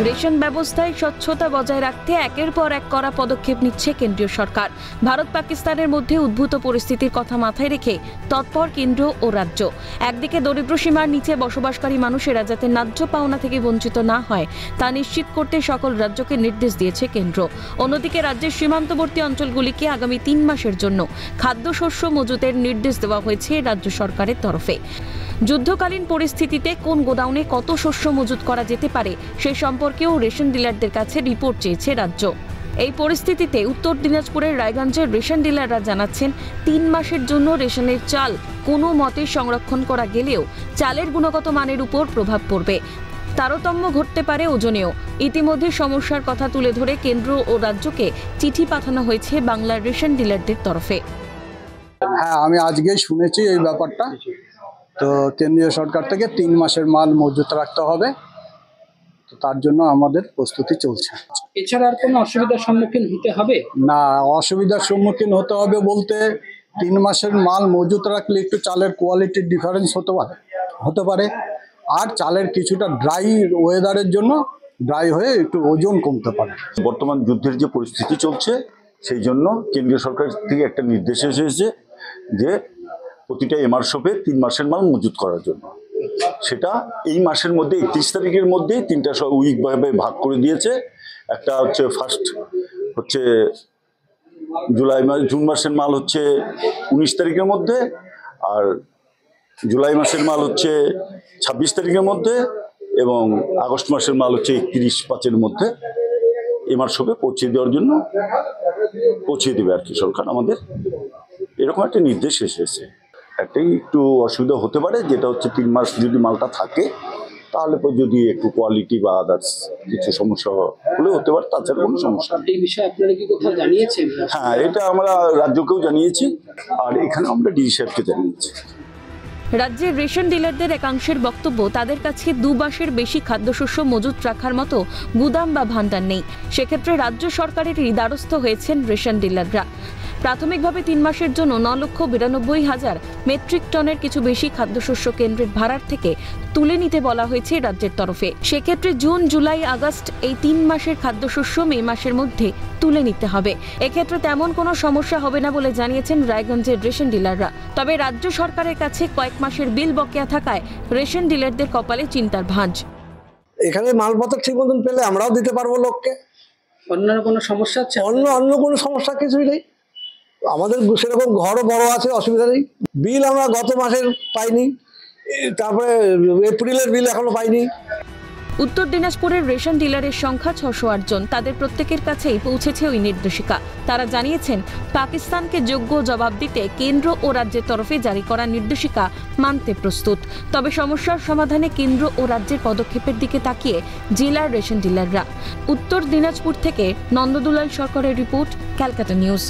Ration ব্যবস্থায় স্বচ্ছতা বজায় রাখতে একের পর এক কড়া পদক্ষেপ নিচ্ছে কেন্দ্রীয় সরকার। ভারত পাকিস্তানের মধ্যে উদ্ভূত পরিস্থিতির কথা মাথায় রেখে তৎপর কেন্দ্র ও রাজ্য। একদিকে দরিদ্র সীমার নিচে বসবাসকারী মানুষেরা যাতে ন্যায্য পাওনা থেকে বঞ্চিত না হয় তা নিশ্চিত করতে সকল রাজ্যকে নির্দেশ দিয়েছে কেন্দ্র। অন্যদিকে রাজ্যের সীমান্তবর্তী অঞ্চলগুলিকে আগামী 3 মাসের জন্য খাদ্যশস্য মজুতের নির্দেশ দেওয়া হয়েছে রাজ্য সরকারের তরফে। যুদ্ধকালীন পরিস্থিতিতে কোন গোডাউনে কত শস্য মজুত করা যেতে পারে সে সম্পর্কেও রেশন ডিলারদের কাছে রিপোর্ট চেয়েছে রাজ্য। এই পরিস্থিতিতে উত্তর দিনাজপুরের রায়গঞ্জের রেশন ডিলাররা জানাচ্ছেন 3 মাসের জন্য রেশনের চাল কোনো মতে সংরক্ষণ করা গেলেও চালের গুণগত মানের উপর প্রভাব পড়বে, তারতম্য ঘটতে পারে ওজনেও। ইতিমধ্যে সমস্যার কথা তুলে ধরে কেন্দ্র ও রাজ্যকে চিঠি পাঠানো হয়েছে বাংলার রেশন ডিলারদের তরফে। হ্যাঁ, আমি আজকেই শুনেছি এই ব্যাপারটা। তো কেন্দ্রীয় সরকার থেকে 3 মাসের মাল মজুত রাখতে হবে, তো তার জন্য আমাদের প্রস্তুতি চলছে। এছাড়া আর কোনো অসুবিধার সম্মুখীন হতে হবে না? অসুবিধার সম্মুখীন হতে হবে বলতে 3 মাসের মাল মজুত রাখলে একটু চালের কোয়ালিটির ডিফারেন্স হতে পারে, আর চালের কিছুটা ড্রাই ওয়েদারের জন্য ড্রাই হয়ে একটু ওজন কমতে পারে। বর্তমান যুদ্ধের যে পরিস্থিতি চলছে সেই জন্য কেন্দ্রীয় সরকার থেকে একটা নির্দেশ এসেছে যে প্রতিটা এমআরশপে 3 মাসের মাল মজুত করার জন্য। সেটা এই মাসের মধ্যে 31 তারিখের মধ্যে 3টা উইক ভাবে ভাগ করে দিয়েছে। একটা হচ্ছে ফার্স্ট হচ্ছে জুন মাসের মাল হচ্ছে 19 তারিখের মধ্যে, আর জুলাই মাসের মাল হচ্ছে 26 তারিখের মধ্যে, এবং আগস্ট মাসের মাল হচ্ছে 31/5-এর মধ্যে এমআরশপে পৌঁছে দেওয়ার জন্য পৌঁছে দেবে আর কি সরকার আমাদের। এরকম একটা নির্দেশ এসেছে। একটাই একটু অসুবিধা হতে পারে, যেটা হচ্ছে 3 মাস যদি মালটা থাকে তাহলে যদি একটু কোয়ালিটি বা আদার্স কিছু সমস্যা হলে হতে পারে, তাছাড়া কোনো সমস্যা নেই। এই বিষয়ে আপনারা কি কোথাও জানিয়েছেন? হ্যাঁ, এটা আমরা রাজ্যকেও জানিয়েছি, আর এখানে আমরা ডিজি সাহেবকে জানিয়েছি। রাজ্যের রেশন ডিলারদের একাংশের বক্তব্য, তাদের কাছে 2 মাসের বেশি খাদ্যশস্য মজুত রাখার মতো গুদাম বা ভান্ডার নেই। সেক্ষেত্রে রাজ্য সরকারেরই দ্বারস্থ হয়েছেন রেশন ডিলাররা। প্রাথমিকভাবে 3 মাসের জন্য 9,92,000 মেট্রিক টনের কিছু বেশি খাদ্যশস্য কেন্দ্রের ভাড়ার থেকে তুলে নিতে বলা হয়েছে রাজ্যের তরফে। সেক্ষেত্রে জুন, জুলাই, আগস্ট এই 3 মাসের খাদ্যশস্য মে মাসের মধ্যে তুলে নিতে হবে। এক্ষেত্রে তেমন কোনো সমস্যা হবে না বলে জানিয়েছেন রায়গঞ্জের রেশন ডিলাররা। তবে রাজ্য সরকারের কাছে কয়েক মাসের বিল বকেয়া থাকায় রেশন ডিলারদের কপালে চিন্তার ভাঁজ। এখানে মালপত্র ঠিক মতন পেলে আমরাও দিতে পারবো লোককে। অন্য কোনো সমস্যা আছে? অন্য কোনো সমস্যা কিছুই নেই। আমাদের সেরকম ঘরও বড় আছে, অসুবিধা নেই। বিল আমরা গত মাসের পাইনি, তারপরে এপ্রিলের বিল এখনো পাইনি। উত্তর দিনাজপুরের রেশন ডিলারের সংখ্যা 608 জন। তাদের প্রত্যেকের কাছেই পৌঁছেছে ওই নির্দেশিকা। তারা জানিয়েছেন পাকিস্তানকে যোগ্য জবাব দিতে কেন্দ্র ও রাজ্যের তরফে জারি করা নির্দেশিকা মানতে প্রস্তুত। তবে সমস্যার সমাধানে কেন্দ্র ও রাজ্যের পদক্ষেপের দিকে তাকিয়ে জেলার রেশন ডিলাররা। উত্তর দিনাজপুর থেকে নন্দদুলাল সরকারের রিপোর্ট, ক্যালকাটা নিউজ।